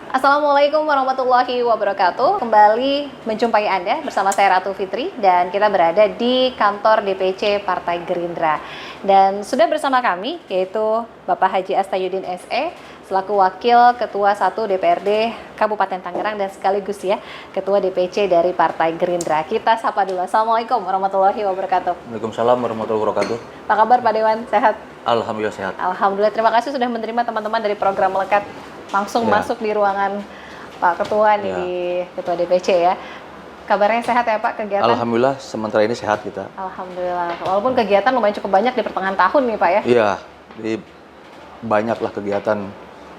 Assalamualaikum warahmatullahi wabarakatuh. Kembali menjumpai Anda bersama saya Ratu Fitri dan kita berada di kantor DPC Partai Gerindra. Dan sudah bersama kami yaitu Bapak Haji Astayudin SE selaku Wakil Ketua 1 DPRD Kabupaten Tangerang dan sekaligus ya Ketua DPC dari Partai Gerindra. Kita sapa dulu. Assalamualaikum warahmatullahi wabarakatuh. Waalaikumsalam warahmatullahi wabarakatuh. Apa kabar Pak Dewan? Sehat? Alhamdulillah sehat. Alhamdulillah. Terima kasih sudah menerima teman-teman dari program Melekat langsung masuk di ruangan Pak Ketua nih di Ketua DPC ya. Kabarnya sehat ya Pak kegiatan? Alhamdulillah sementara ini sehat kita. Alhamdulillah. Walaupun kegiatan lumayan cukup banyak di pertengahan tahun nih Pak ya. Iya, di banyaklah kegiatan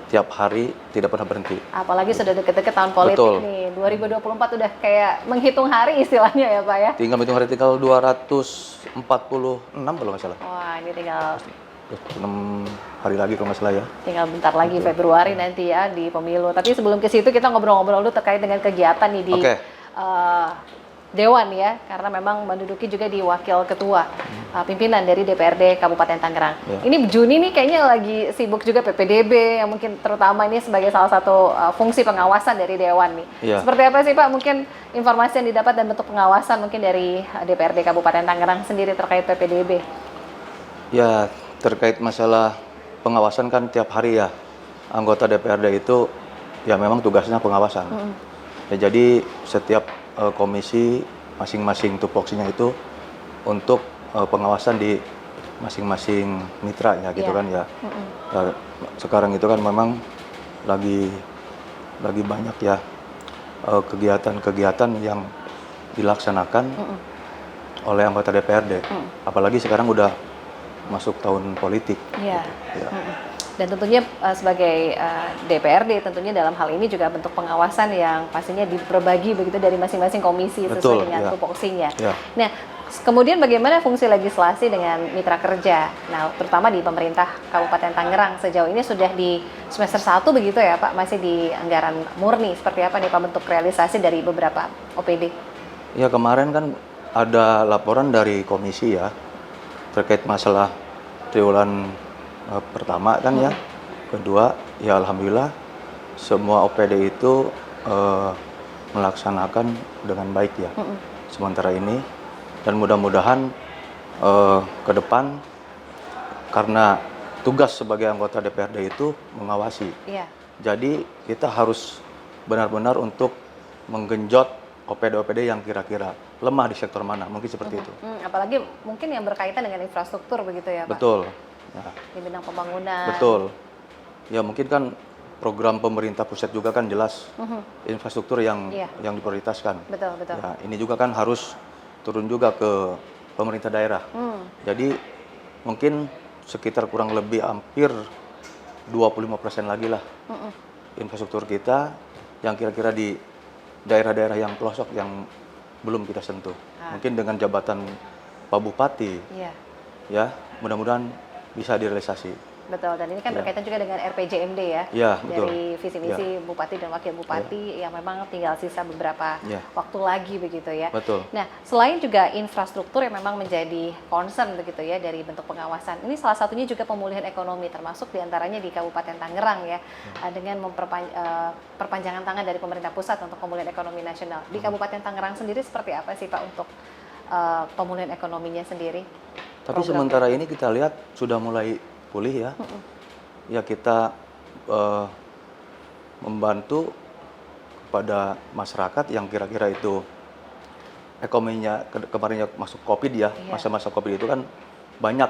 tiap hari tidak pernah berhenti. Apalagi sudah deket-deket tahun politik Betul. nih. 2024 udah kayak menghitung hari istilahnya ya Pak ya. Tinggal hitung hari tinggal 246 kalau nggak salah. Wah ini tinggal 6 hari lagi kalau nggak salah ya. tinggal bentar lagi Februari nanti ya di pemilu. Tapi sebelum ke situ kita ngobrol-ngobrol dulu terkait dengan kegiatan nih di Dewan ya, karena memang menduduki juga di Wakil Ketua pimpinan dari DPRD Kabupaten Tangerang. Ya. Ini Juni nih kayaknya lagi sibuk juga PPDB yang mungkin terutama ini sebagai salah satu fungsi pengawasan dari Dewan nih. Ya. Seperti apa sih Pak mungkin informasi yang didapat dan bentuk pengawasan mungkin dari DPRD Kabupaten Tangerang sendiri terkait PPDB? Ya, terkait masalah pengawasan kan tiap hari ya anggota DPRD itu ya memang tugasnya pengawasan. Ya, jadi setiap komisi masing-masing tupoksinya itu untuk pengawasan di masing-masing mitra ya gitu kan ya. Ya. Sekarang itu kan memang lagi banyak ya kegiatan-kegiatan yang dilaksanakan oleh anggota DPRD. Apalagi sekarang udah masuk tahun politik. Iya. Ya. Dan tentunya sebagai DPRD tentunya dalam hal ini juga bentuk pengawasan yang pastinya diperbagi begitu dari masing-masing komisi sesuai dengan tupoksinya. Ya. Nah, kemudian bagaimana fungsi legislasi dengan mitra kerja? Nah, terutama di pemerintah Kabupaten Tangerang sejauh ini sudah di semester 1 begitu ya Pak, masih di anggaran murni. Seperti apa nih Pak bentuk realisasi dari beberapa OPD? Ya kemarin kan ada laporan dari komisi ya terkait masalah triwulan pertama kan ya, kedua ya alhamdulillah semua OPD itu melaksanakan dengan baik ya sementara ini dan mudah-mudahan ke depan karena tugas sebagai anggota DPRD itu mengawasi. Jadi kita harus benar-benar untuk menggenjot OPD-OPD yang kira-kira lemah di sektor mana, mungkin seperti itu. Apalagi mungkin yang berkaitan dengan infrastruktur begitu ya Pak? Betul. Ya. Di bidang pembangunan. Betul. Ya mungkin kan program pemerintah pusat juga kan jelas infrastruktur yang diprioritaskan. Betul. Ya, ini juga kan harus turun juga ke pemerintah daerah. Jadi mungkin sekitar kurang lebih hampir 25% lagi lah infrastruktur kita yang kira-kira di daerah-daerah yang pelosok yang belum kita sentuh. Mungkin dengan jabatan Pak Bupati, ya mudah-mudahan bisa direalisasi. Betul, dan ini kan berkaitan juga dengan RPJMD ya, betul. dari visi misi Bupati dan Wakil Bupati yang memang tinggal sisa beberapa waktu lagi begitu ya. Betul. Nah, selain juga infrastruktur yang memang menjadi concern begitu ya dari bentuk pengawasan, ini salah satunya juga pemulihan ekonomi termasuk diantaranya di Kabupaten Tangerang ya, dengan perpanjangan tangan dari pemerintah pusat untuk pemulihan ekonomi nasional. Di Kabupaten Tangerang sendiri seperti apa sih Pak untuk pemulihan ekonominya sendiri? Tapi sementara ini kita lihat sudah mulai pulih ya. Ya kita membantu kepada masyarakat yang kira-kira itu ekonominya kemarinnya masuk Covid ya. Masa-masa Covid itu kan banyak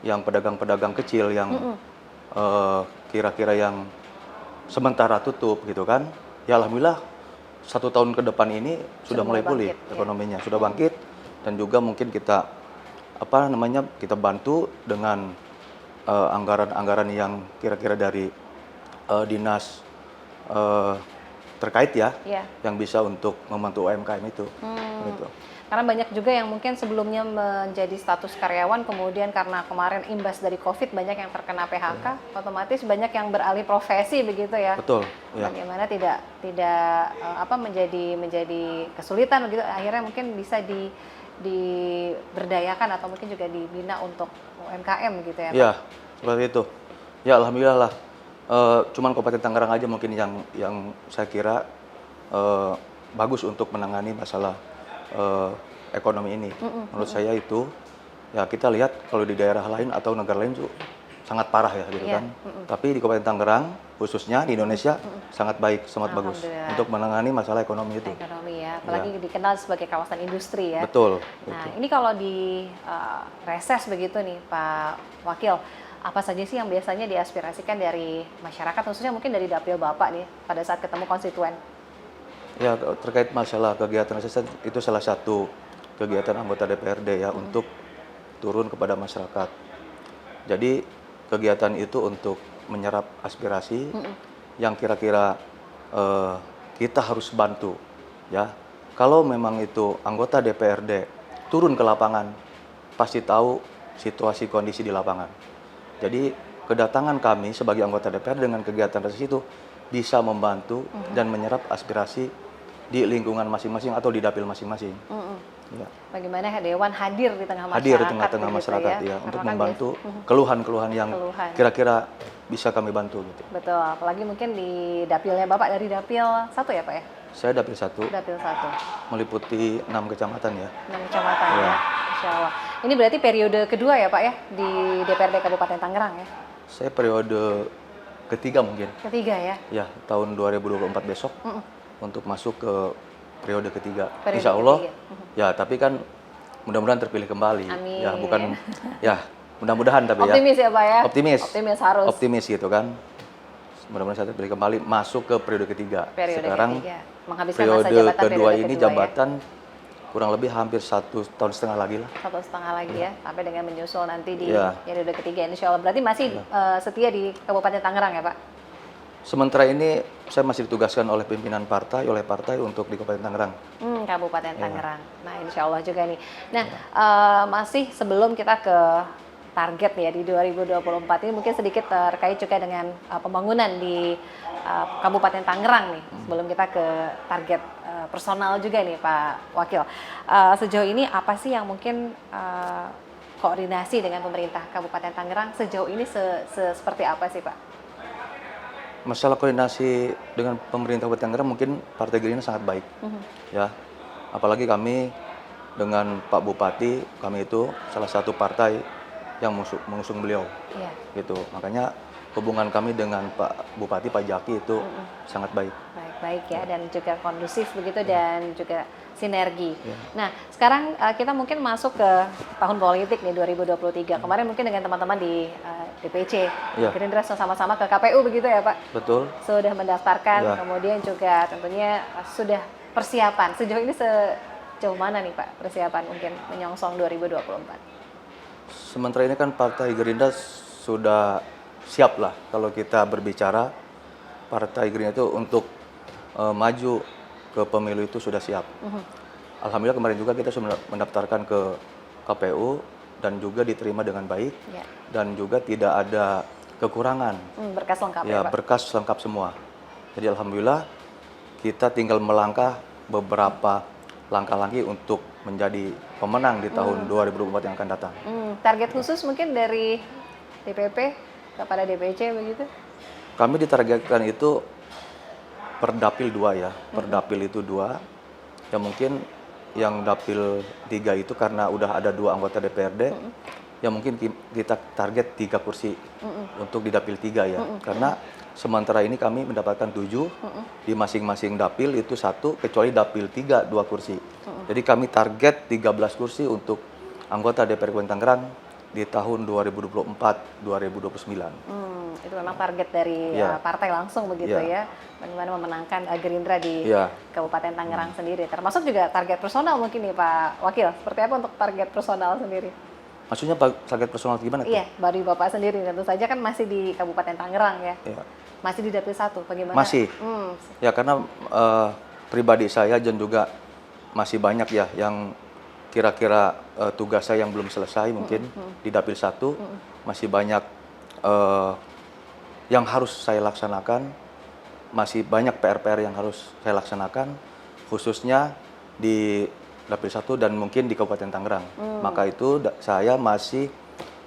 yang pedagang-pedagang kecil yang kira-kira yang sementara tutup gitu kan. Ya alhamdulillah 1 tahun ke depan ini sudah mulai pulih ekonominya, sudah bangkit dan juga mungkin kita kita bantu dengan anggaran-anggaran yang kira-kira dari dinas terkait ya, yang bisa untuk membantu UMKM itu. Gitu. Karena banyak juga yang mungkin sebelumnya menjadi status karyawan, kemudian karena kemarin imbas dari COVID banyak yang terkena PHK, otomatis banyak yang beralih profesi begitu ya. Betul. Bagaimana tidak menjadi kesulitan begitu, akhirnya mungkin bisa diberdayakan atau mungkin juga dibina untuk UMKM gitu ya Pak? Iya, seperti itu. Ya alhamdulillah lah. Cuman Kabupaten Tangerang aja mungkin yang saya kira bagus untuk menangani masalah ekonomi ini. Menurut saya itu ya kita lihat kalau di daerah lain atau negara lain tuh sangat parah ya gitu Iya, kan. Tapi di Kabupaten Tangerang khususnya di Indonesia sangat baik, sangat bagus Alhamdulillah. untuk menangani masalah ekonomi itu. Ekonomi ya, apalagi dikenal sebagai kawasan industri ya. Betul. Nah, ini kalau di reses begitu nih Pak Wakil, apa saja sih yang biasanya diaspirasikan dari masyarakat, khususnya mungkin dari dapil Bapak nih pada saat ketemu konstituen? Ya, terkait masalah kegiatan reses itu salah satu kegiatan anggota DPRD ya untuk turun kepada masyarakat. Jadi kegiatan itu untuk menyerap aspirasi yang kira-kira kita harus bantu ya. Kalau memang itu anggota DPRD turun ke lapangan, pasti tahu situasi kondisi di lapangan. Jadi kedatangan kami sebagai anggota DPR dengan kegiatan reses itu bisa membantu dan menyerap aspirasi di lingkungan masing-masing atau di dapil masing-masing. Ya. Bagaimana Dewan hadir di tengah masyarakat? Hadir di tengah-tengah begitu masyarakat ya, Karena untuk kan membantu keluhan-keluhan yang kira-kira bisa kami bantu gitu. betul, apalagi mungkin di dapilnya Bapak dari dapil 1 ya Pak ya? Saya dapil 1 Dapil 1. meliputi 6 kecamatan ya. 6 kecamatan Iya. ya. Insya Allah. Ini berarti periode kedua ya Pak ya di DPRD Kabupaten Tangerang ya? Saya periode ketiga mungkin. Ketiga ya? Ya, tahun 2024 besok untuk masuk ke periode ketiga. Periode Insya Allah. ketiga. Ya, tapi kan mudah-mudahan terpilih kembali. Amin. Ya, bukan ya, mudah-mudahan tapi Optimis ya Pak ya? Optimis. Optimis harus. Optimis gitu kan. Mudah-mudahan saya terpilih kembali masuk ke periode ketiga. Periode Sekarang ketiga. Menghabiskan masa periode jabatan kedua periode ini kedua jabatan kurang lebih hampir 1,5 tahun lagi lah. ya? 1,5 lagi ya, sampai dengan menyusul nanti di Iya. periode ketiga Insya Allah. Berarti masih setia di Kabupaten Tangerang ya Pak? Sementara ini saya masih ditugaskan oleh pimpinan partai, oleh partai untuk di Kabupaten Tangerang. Kabupaten Iya. Tangerang. Nah, insya Allah juga nih. Nah, masih sebelum kita ke target nih ya di 2024 ini mungkin sedikit terkait juga dengan pembangunan di Kabupaten Tangerang nih. Sebelum kita ke target personal juga nih Pak Wakil. Sejauh ini apa sih yang mungkin koordinasi dengan pemerintah Kabupaten Tangerang sejauh ini seperti apa sih Pak? Masalah koordinasi dengan pemerintah Kabupaten Tangerang mungkin Partai Gerindra sangat baik, ya. Apalagi kami dengan Pak Bupati, kami itu salah satu partai yang mengusung beliau, Iya. gitu. Makanya hubungan kami dengan Pak Bupati, Pak Jaki itu sangat baik. Baik-baik ya, dan juga kondusif begitu dan juga sinergi. Ya. Nah, sekarang kita mungkin masuk ke tahun politik nih 2023. Kemarin mungkin dengan teman-teman di DPC, Ya. Gerindra sama-sama ke KPU begitu ya Pak? Betul. Sudah mendaftarkan, Ya. kemudian juga tentunya sudah persiapan. Sejauh ini sejauh mana nih Pak persiapan mungkin menyongsong 2024? Sementara ini kan Partai Gerindra sudah siap lah kalau kita berbicara Partai Gerindra itu untuk maju ke pemilu itu sudah siap. Alhamdulillah kemarin juga kita sudah mendaftarkan ke KPU dan juga diterima dengan baik Ya. dan juga tidak ada kekurangan. Berkas lengkap ya Ya, Pak? berkas lengkap semua. Jadi alhamdulillah kita tinggal melangkah beberapa langkah lagi untuk menjadi pemenang di tahun 2024 yang akan datang. Target khusus mungkin dari DPP kepada DPC begitu? Kami ditargetkan itu per dapil 2 ya, per dapil itu 2. Ya mungkin yang dapil 3 itu karena udah ada 2 anggota DPRD, ya mungkin kita target 3 kursi untuk di dapil 3 ya. Karena sementara ini kami mendapatkan 7, di masing-masing dapil itu 1, kecuali dapil 3 2 kursi. Jadi kami target 13 kursi untuk anggota DPR Kabupaten Tangerang di tahun 2024-2029. Itu memang target dari Ya. partai langsung begitu Ya. ya, bagaimana memenangkan Gerindra di Ya. Kabupaten Tangerang sendiri. Termasuk juga target personal mungkin nih Pak Wakil. Seperti apa untuk target personal sendiri? Maksudnya target personal gimana tuh? Iya, dari Bapak sendiri tentu saja kan masih di Kabupaten Tangerang ya. Ya. Masih di dapil 1, bagaimana? Masih. Ya karena pribadi saya dan juga masih banyak ya yang kira-kira tugas saya yang belum selesai mungkin di dapil 1 masih banyak yang harus saya laksanakan, masih banyak PR-PR yang harus saya laksanakan khususnya di dapil 1 dan mungkin di Kabupaten Tangerang. Maka itu saya masih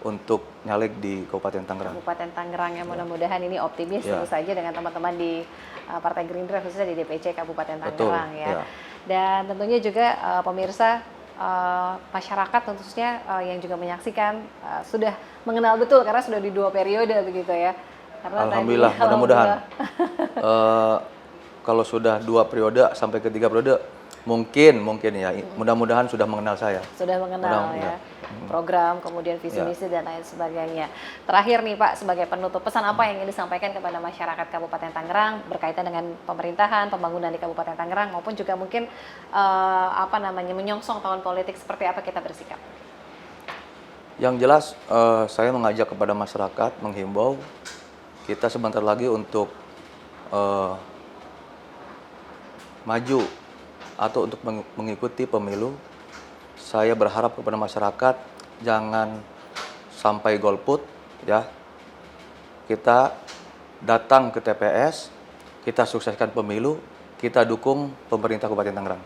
untuk nyalek di Kabupaten Tangerang. Kabupaten Tangerang ya, mudah-mudahan ini optimis Ya. tentu saja dengan teman-teman di Partai Gerindra khususnya di DPC Kabupaten Betul, Tangerang ya. ya. Dan tentunya juga pemirsa masyarakat tentunya yang juga menyaksikan sudah mengenal betul karena sudah di 2 periode begitu ya. Karena Alhamdulillah, mudah-mudahan kalau sudah 2 periode sampai ke 3 periode mungkin ya, mudah-mudahan sudah mengenal saya. Sudah mengenal ya program, kemudian visi misi dan lain sebagainya. Terakhir nih Pak, sebagai penutup, pesan apa yang ingin disampaikan kepada masyarakat Kabupaten Tangerang berkaitan dengan pemerintahan, pembangunan di Kabupaten Tangerang maupun juga mungkin menyongsong tahun politik, seperti apa kita bersikap? Yang jelas saya mengajak kepada masyarakat, menghimbau kita sebentar lagi untuk maju atau untuk mengikuti pemilu. Saya berharap kepada masyarakat jangan sampai golput ya. Kita datang ke TPS, kita sukseskan pemilu, kita dukung pemerintah Kabupaten Tangerang.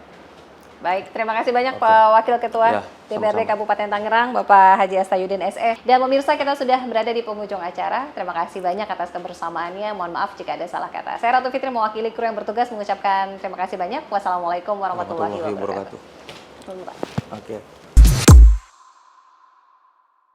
Baik, terima kasih banyak Pak Wakil Ketua Ya, DPRD sama-sama. Kabupaten Tangerang, Bapak Haji Astayudin SE. Dan pemirsa, kita sudah berada di penghujung acara. Terima kasih banyak atas kebersamaannya. Mohon maaf jika ada salah kata. Saya Ratu Fitri mewakili kru yang bertugas mengucapkan terima kasih banyak. Wassalamualaikum warahmatullahi wabarakatuh. Oke.